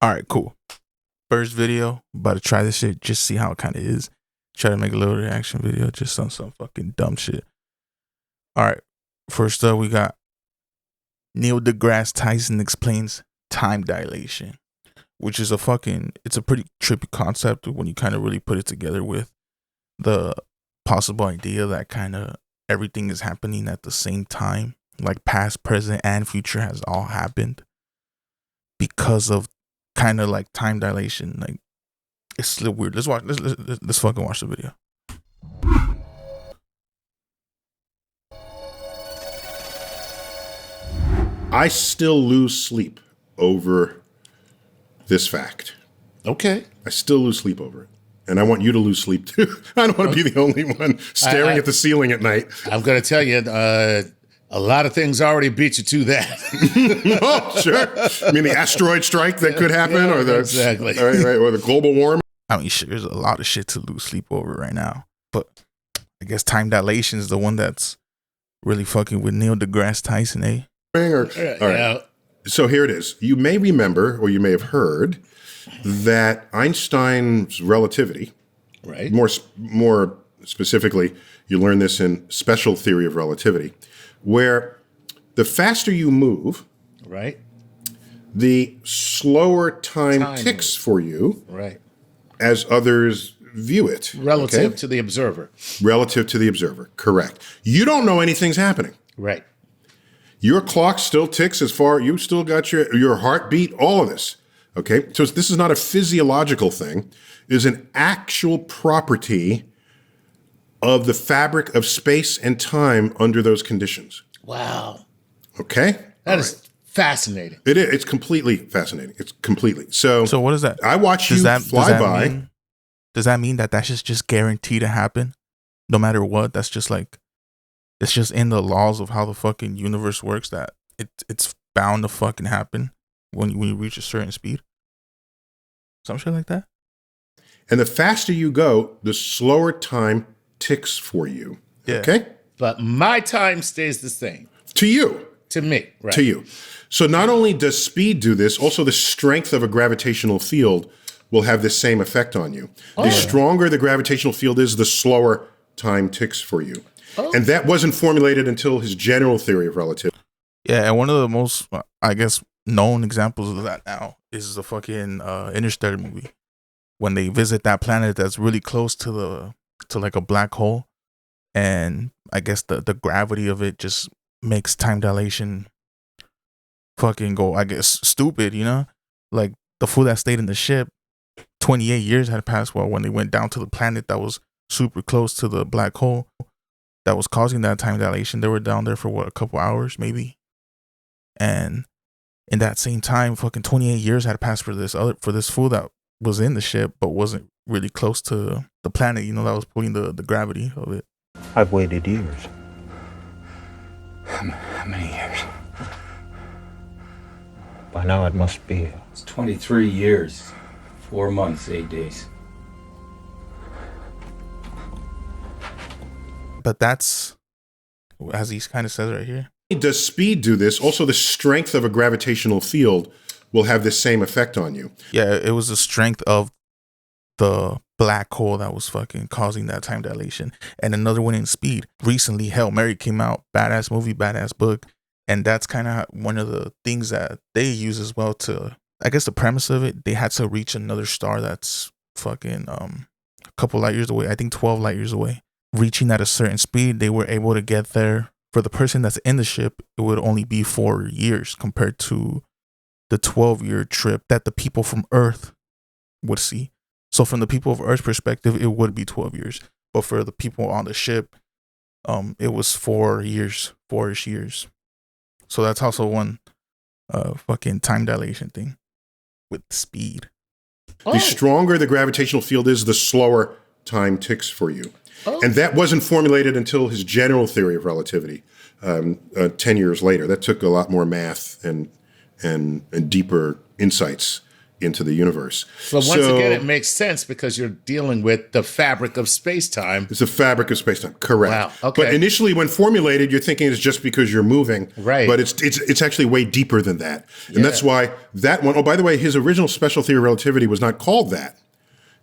All right, cool. First video, about to try this shit, just see how it kind of is. Try to make a little reaction video, just on some fucking dumb shit. All right, first up, we got Neil deGrasse Tyson explains time dilation, which is it's a pretty trippy concept when you kind of really put it together with the possible idea that kind of everything is happening at the same time, like past, present, and future has all happened because of kind of like time dilation. Like, it's a little weird. Let's fucking watch the video. I still lose sleep over this fact. Okay. I still lose sleep over it. And I want you to lose sleep too. I don't want to be the only one staring at the ceiling at night. I'm going to tell you, a lot of things already beat you to that. Oh, sure. I mean, the asteroid strike that could happen, Yeah, or the exactly. right, or the global warming. I mean, shit, there's a lot of shit to lose sleep over right now. But I guess time dilation is the one that's really fucking with Neil deGrasse Tyson, eh? All right. So here it is. You may remember, or you may have heard, that Einstein's relativity, Right. More specifically, you learn this in special theory of relativity, where the faster you move, Right. the slower time ticks for you, Right. as others view it. Relative okay? to the observer. Relative to the observer, correct. You don't know anything's happening. Right. Your clock still ticks as far, you still got your heartbeat, all of this. Okay, so this is not a physiological thing. It is an actual property of the fabric of space and time under those conditions. Wow. Okay? That is fascinating. It is. It's completely fascinating. It's completely. So what is that? I watch you fly by. Does that mean that that's just guaranteed to happen? No matter what, that's just like, it's just in the laws of how the fucking universe works that it's bound to fucking happen when you reach a certain speed? Some shit like that? And the faster you go, the slower time ticks for you. Yeah. Okay? But my time stays the same. To you. To me. Right. To you. So not only does speed do this, also the strength of a gravitational field will have the same effect on you. Oh. The stronger the gravitational field is, the slower time ticks for you. Oh. And that wasn't formulated until his general theory of relativity. Yeah, and one of the most, I guess, known examples of that now is the fucking Interstellar movie. When they visit that planet that's really close to like a black hole, and I guess the gravity of it just makes time dilation fucking go, I guess, stupid, you know? Like, the fool that stayed in the ship, 28 years had passed when they went down to the planet that was super close to the black hole that was causing that time dilation. They were down there for a couple hours maybe, and in that same time, fucking 28 years had passed for this fool that was in the ship but wasn't really close to the planet, you know, that was pulling the gravity of it. I've waited years. How many years? By now it must be. It's 23 years, 4 months, 8 days. But that's, as he kind of says right here. Does speed do this? Also, the strength of a gravitational field will have the same effect on you. Yeah, it was the strength of the black hole that was fucking causing that time dilation. And another one in speed. Recently, Hail Mary came out. Badass movie, badass book. And that's kind of one of the things that they use as well to, I guess the premise of it, they had to reach another star that's fucking a couple light years away. I think 12 light years away. Reaching at a certain speed, they were able to get there. For the person that's in the ship, it would only be 4 years compared to the 12-year trip that the people from Earth would see. So from the people of Earth's perspective, it would be 12 years. But for the people on the ship, it was 4 years, 4-ish years. So that's also one fucking time dilation thing with speed. Oh. The stronger the gravitational field is, the slower time ticks for you. Oh. And that wasn't formulated until his general theory of relativity 10 years later. That took a lot more math and deeper insights into the universe. But once again, it makes sense because you're dealing with the fabric of space-time. It's the fabric of space-time, correct. Wow, okay. But initially, when formulated, you're thinking it's just because you're moving. Right. But it's actually way deeper than that. And that's why that one, oh, by the way, his original special theory of relativity was not called that.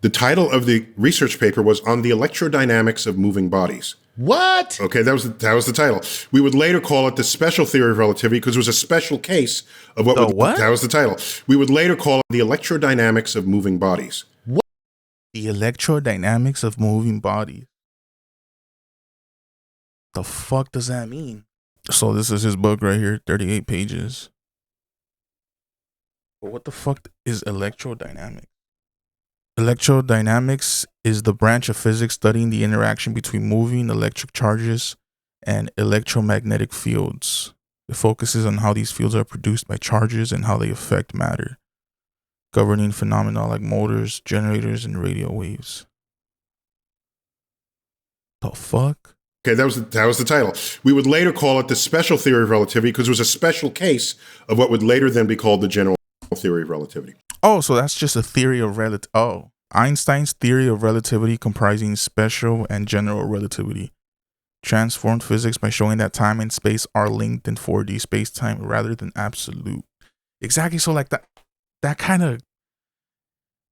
The title of the research paper was On the Electrodynamics of Moving Bodies. What? Okay, that was the title. We would later call it the special theory of relativity because it was a special case of what? That was the title. We would later call it the electrodynamics of moving bodies. What? The electrodynamics of moving bodies. The fuck does that mean? So this is his book right here, 38 pages. But what the fuck is electrodynamics? Electrodynamics is the branch of physics studying the interaction between moving electric charges and electromagnetic fields. It focuses on how these fields are produced by charges and how they affect matter, governing phenomena like motors, generators, and radio waves. The fuck? Okay, that was the title. We would later call it the special theory of relativity because it was a special case of what would later then be called the general theory of relativity. Oh, so that's just a theory of relativity. Oh, Einstein's theory of relativity comprising special and general relativity transformed physics by showing that time and space are linked in 4D space-time rather than absolute. Exactly. So like that kind of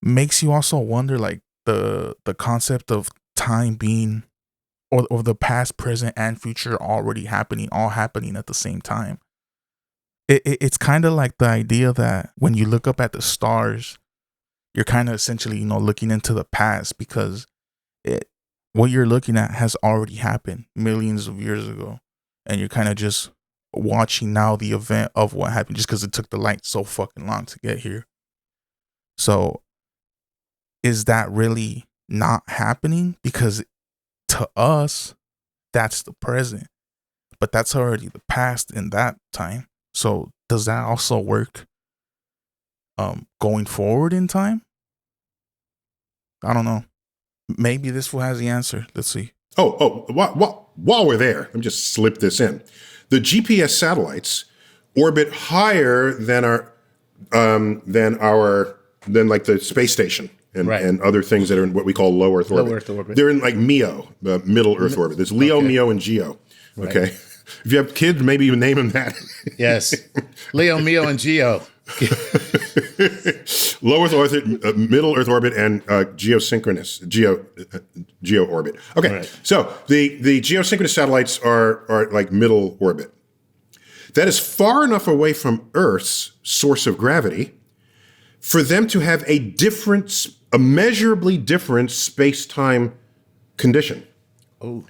makes you also wonder like the concept of time being or the past, present, and future already happening, all happening at the same time. It's kind of like the idea that when you look up at the stars, you're kind of essentially, looking into the past because what you're looking at has already happened millions of years ago. And you're kind of just watching now the event of what happened just because it took the light so fucking long to get here. So is that really not happening? Because to us, that's the present, but that's already the past in that time. So does that also work going forward in time? I don't know. Maybe this fool has the answer. Let's see. While we're there, let me just slip this in. The GPS satellites orbit higher than like the space station and other things that are in what we call low Earth orbit. They're in like MEO, the middle Earth orbit. There's LEO, MEO, and GEO. Okay. Right. If you have kids, maybe you name them that. Yes. Leo, MEO, and GEO. Low Earth orbit, middle Earth orbit, and geosynchronous geo orbit. Okay, right. So the geosynchronous satellites are like middle orbit. That is far enough away from Earth's source of gravity for them to have a measurably different space-time condition. Oh.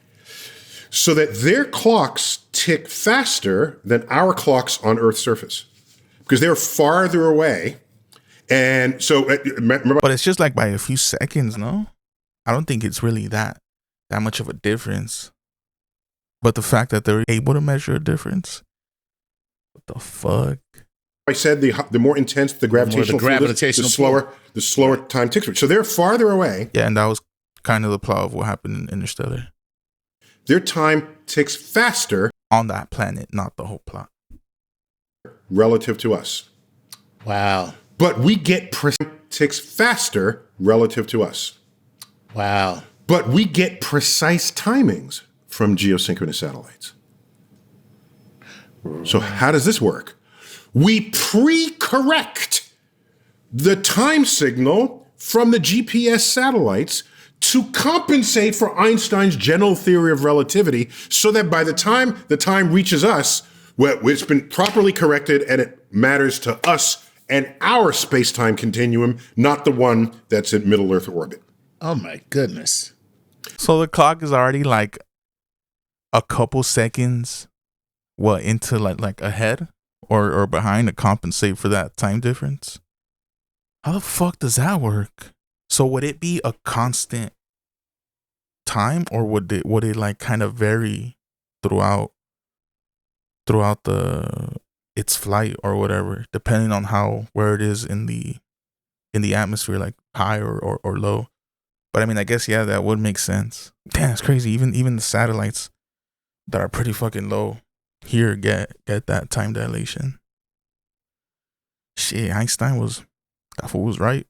So that their clocks tick faster than our clocks on Earth's surface. Because they're farther away. And so... But it's just like by a few seconds, no? I don't think it's really that much of a difference. But the fact that they're able to measure a difference, what the fuck? I said the more intense the gravitational field is, the slower time ticks. So they're farther away. Yeah, and that was kind of the plot of what happened in Interstellar. Their time ticks faster on that planet, not the whole plot. Relative to us. Wow. But we get ticks faster relative to us. Wow. But we get precise timings from geosynchronous satellites. So how does this work? We pre-correct the time signal from the GPS satellites to compensate for Einstein's general theory of relativity so that by the time the time reaches us, well, it's been properly corrected and it matters to us and our space-time continuum, not the one that's in middle Earth orbit. Oh my goodness. So the clock is already like a couple seconds into like ahead or behind to compensate for that time difference? How the fuck does that work? So would it be a constant time or would it like kind of vary throughout its flight or whatever, depending on where it is in the atmosphere, like high or low? But I mean, I guess yeah, that would make sense. Damn, it's crazy. Even the satellites that are pretty fucking low here get that time dilation. Shit, Einstein was That fool was right.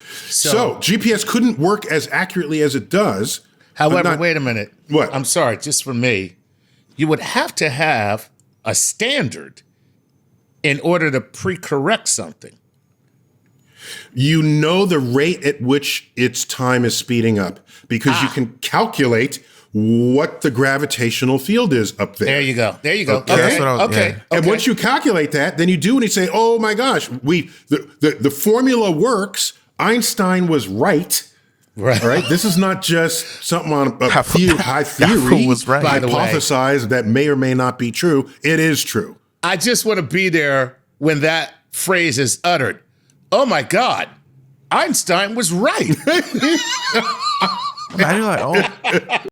So GPS couldn't work as accurately as it does. However, wait a minute. What? I'm sorry, just for me. You would have to have a standard in order to pre-correct something. You know the rate at which its time is speeding up because you can calculate what the gravitational field is up there. There you go. There you go. Okay. Okay. That's what I was- Okay. yeah. And once you calculate that, then you do and you say, oh my gosh, the formula works. Einstein was right. Right. All right. This is not just something on a That fool- high that fool theory, was right. By the way. hypothesized that may or may not be true. It is true. I just want to be there when that phrase is uttered. Oh my God, Einstein was right. Now you're like,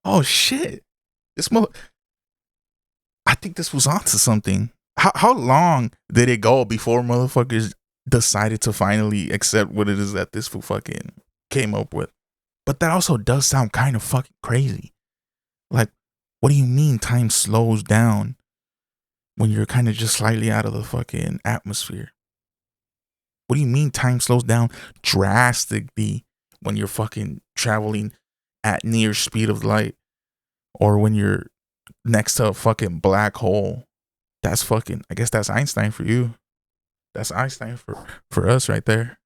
oh shit. I think this was onto something. How long did it go before motherfuckers decided to finally accept what it is that this fool fucking came up with? But that also does sound kind of fucking crazy. Like, what do you mean time slows down when you're kind of just slightly out of the fucking atmosphere? What do you mean time slows down drastically when you're fucking traveling at near speed of light, or when you're next to a fucking black hole? That's fucking, I guess that's Einstein for you. That's Einstein for us right there.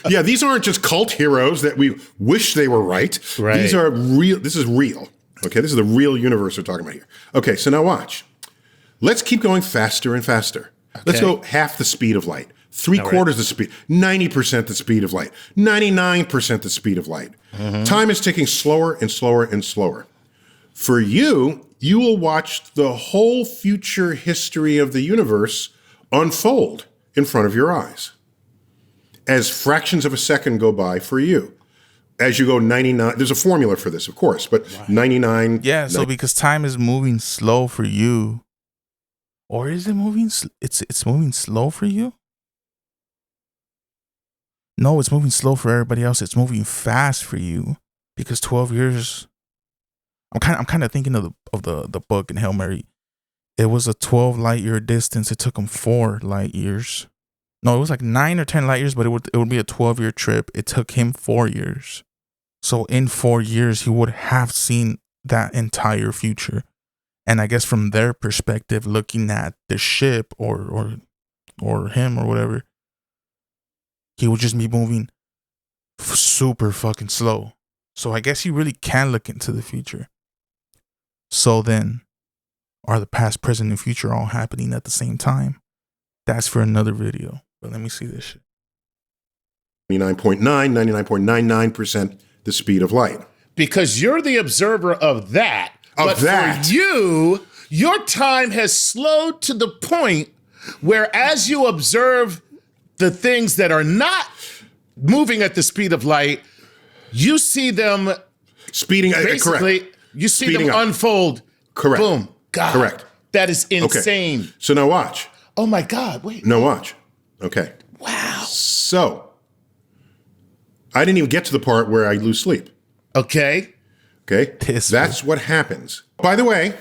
Yeah, these aren't just cult heroes that we wish they were right. Right. These are real. This is real. Okay, this is the real universe we're talking about here. Okay, so now watch. Let's keep going faster and faster. Let's go half the speed of light, three-quarters the speed, 90% the speed of light, 99% the speed of light. Time is ticking slower and slower and slower. For you, you will watch the whole future history of the universe unfold in front of your eyes as fractions of a second go by for you. As you go 99, there's a formula for this, of course, but 99. Yeah, so because time is moving slow for you, or is it moving? It's moving slow for you. No, it's moving slow for everybody else. It's moving fast for you because 12 years. I'm kind of thinking of the book in Hail Mary. It was a 12 light year distance. It took him 4 light years. No, it was like 9 or 10 light years, but it would be a 12-year trip. It took him 4 years. So in 4 years, he would have seen that entire future. And I guess from their perspective, looking at the ship or him or whatever, he would just be moving super fucking slow. So I guess you really can look into the future. So then, are the past, present, and future all happening at the same time? That's for another video. But let me see this shit. 99.99% the speed of light. Because you're the observer of that. But for you, your time has slowed to the point where as you observe the things that are not moving at the speed of light, you see them Speeding, basically, correct. you see Speeding them up. unfold. Correct. Boom. God. Correct. That is Okay. insane. So now watch. Oh my God. Wait. No, watch. Okay. Wow. So, I didn't even get to the part where I lose sleep. Okay. Okay, that's what happens. By the way,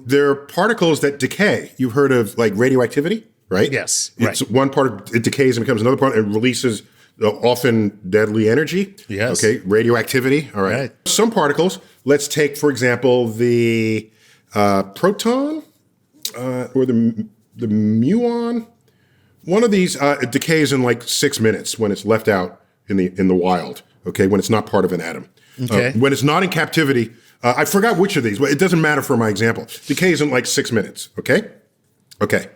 there are particles that decay. You've heard of like radioactivity, right? Yes. It's right. one part, it decays and becomes another part and releases often deadly energy. Yes. Okay, radioactivity. All right. Some particles, let's take, for example, the proton or the muon. One of these it decays in like 6 minutes when it's left out in the wild. Okay, when it's not part of an atom. Okay. When it's not in captivity, I forgot which of these, but it doesn't matter for my example. Decays in like 6 minutes. Okay. Okay.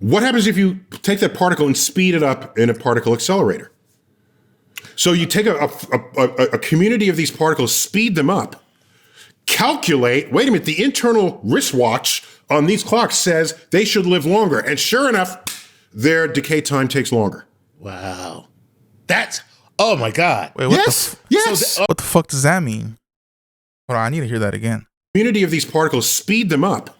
What happens if you take that particle and speed it up in a particle accelerator? So you take a community of these particles, speed them up, calculate, wait a minute, the internal wristwatch on these clocks says they should live longer. And sure enough, their decay time takes longer. Wow. That's, oh my God. Wait, what Yes. Yes. what the fuck does that mean? Hold on, I need to hear that again. Community of these particles, speed them up,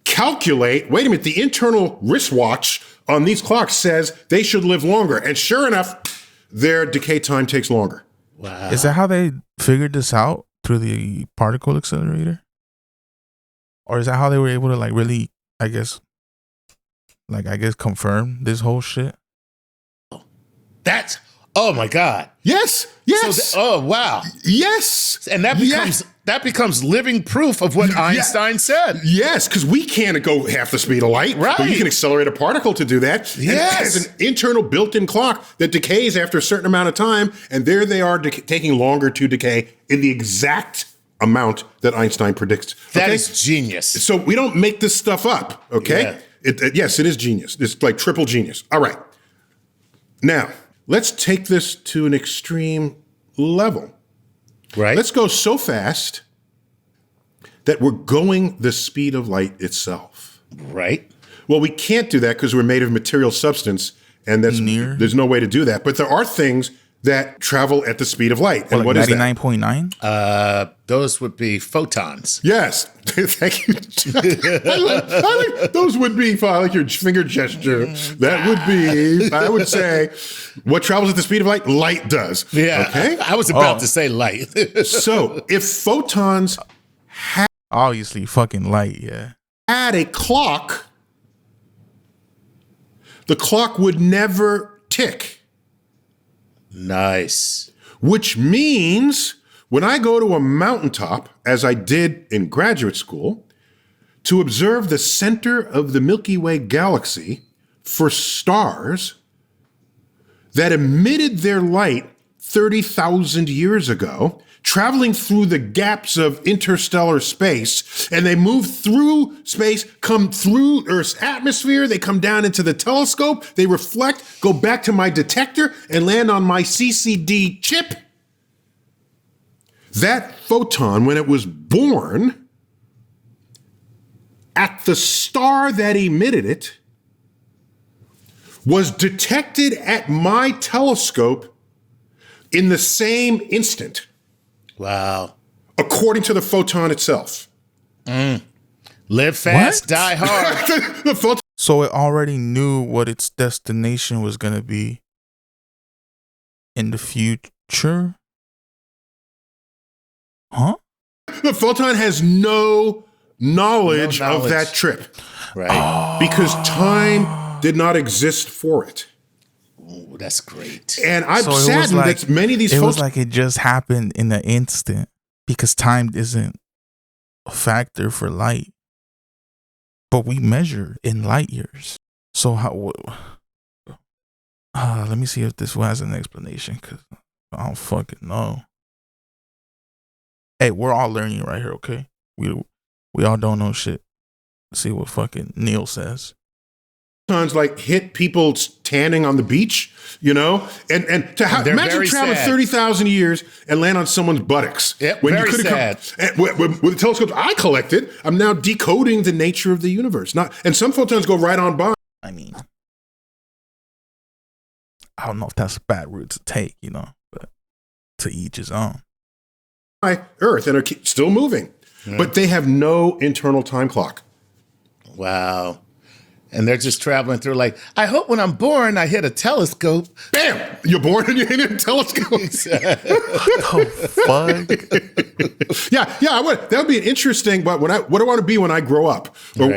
calculate, wait a minute, the internal wristwatch on these clocks says they should live longer. And sure enough, their decay time takes longer. Wow. Is that how they figured this out? Through the particle accelerator? Or is that how they were able to like really, I guess, like, I guess, confirm this whole shit. That's, oh my God. Yes. Yes. So oh, wow. Yes. And that becomes living proof of what Einstein said. Yes, because we can't go half the speed of light. Right. But you can accelerate a particle to do that. Yes. And it has an internal built-in clock that decays after a certain amount of time. And there they are taking longer to decay in the exact amount that Einstein predicts. That is genius. So we don't make this stuff up, okay? Yeah. Yes, it is genius. It's like triple genius. All right. Now, let's take this to an extreme level. Right. Let's go so fast that we're going the speed of light itself. Right. Well, we can't do that because we're made of material substance, and there's no way to do that. But there are things that travel at the speed of light. And what is that? 99.9? Those would be photons. Yes. Thank you. I like those would be, I like your finger gesture. That would be, I would say, what travels at the speed of light? Light does. Yeah. Okay. I was about to say light. So if photons Obviously, fucking light, yeah. had a clock, the clock would never tick. Nice. Which means when I go to a mountaintop, as I did in graduate school, to observe the center of the Milky Way galaxy for stars that emitted their light 30,000 years ago, traveling through the gaps of interstellar space, and they move through space, come through Earth's atmosphere, they come down into the telescope, they reflect, go back to my detector, and land on my CCD chip. That photon, when it was born, at the star that emitted it, was detected at my telescope in the same instant. Wow. According to the photon itself. Live fast, die hard. The photon. So it already knew what its destination was going to be in the future? Huh? The photon has no knowledge of that trip. Right. Because time did not exist for it. Oh, that's great. And I'm So it was saddened like- that many of these It photons. was like it just happened in an instant because time isn't a factor for light. But we measure in light years. So how? Let me see if this one has an explanation because I don't fucking know. Hey, we're all learning right here, okay? We all don't know shit. Let's see what fucking Neil says. Photons like hit people tanning on the beach, you know, and imagine traveling 30,000 years and land on someone's buttocks. Yep, when very you could have sad. with the telescopes I collected, I'm now decoding the nature of the universe. And some photons go right on by. I mean, I don't know if that's a bad route to take, you know, but to each his own. Earth and are still moving, but they have no internal time clock. Wow. And they're just traveling through like, I hope when I'm born, I hit a telescope. Bam! You're born and you hit a telescope. Fuck. Yeah. That would be an interesting. But what do I want to be when I grow up, or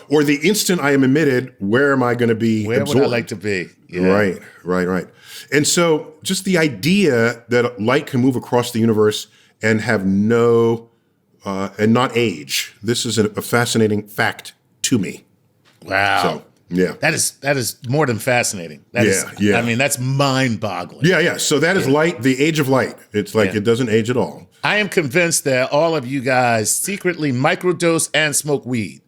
or the instant I am emitted, where am I going to be? Where absorbed? would I like to be? Yeah. Right. And so, just the idea that light can move across the universe and have no and not age. This is a fascinating fact to me. Wow. So, yeah. That is more than fascinating. Yeah. I mean, that's mind-boggling. Yeah. So that is light, the age of light. It's like it doesn't age at all. I am convinced that all of you guys secretly microdose and smoke weed.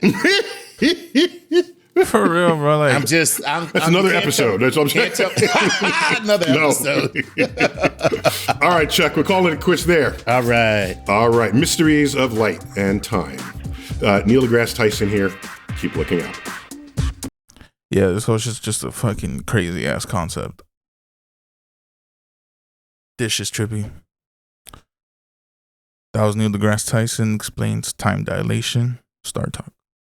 For real, bro. Like, That's another episode. That's what I'm saying. Another episode. All right, Chuck, we're calling it quits there. All right. Mysteries of light and time. Neil deGrasse Tyson here. Keep looking out. yeah, this whole shit's just a fucking crazy ass concept. This shit's trippy. That was Neil deGrasse Tyson explains time dilation. Star Talk.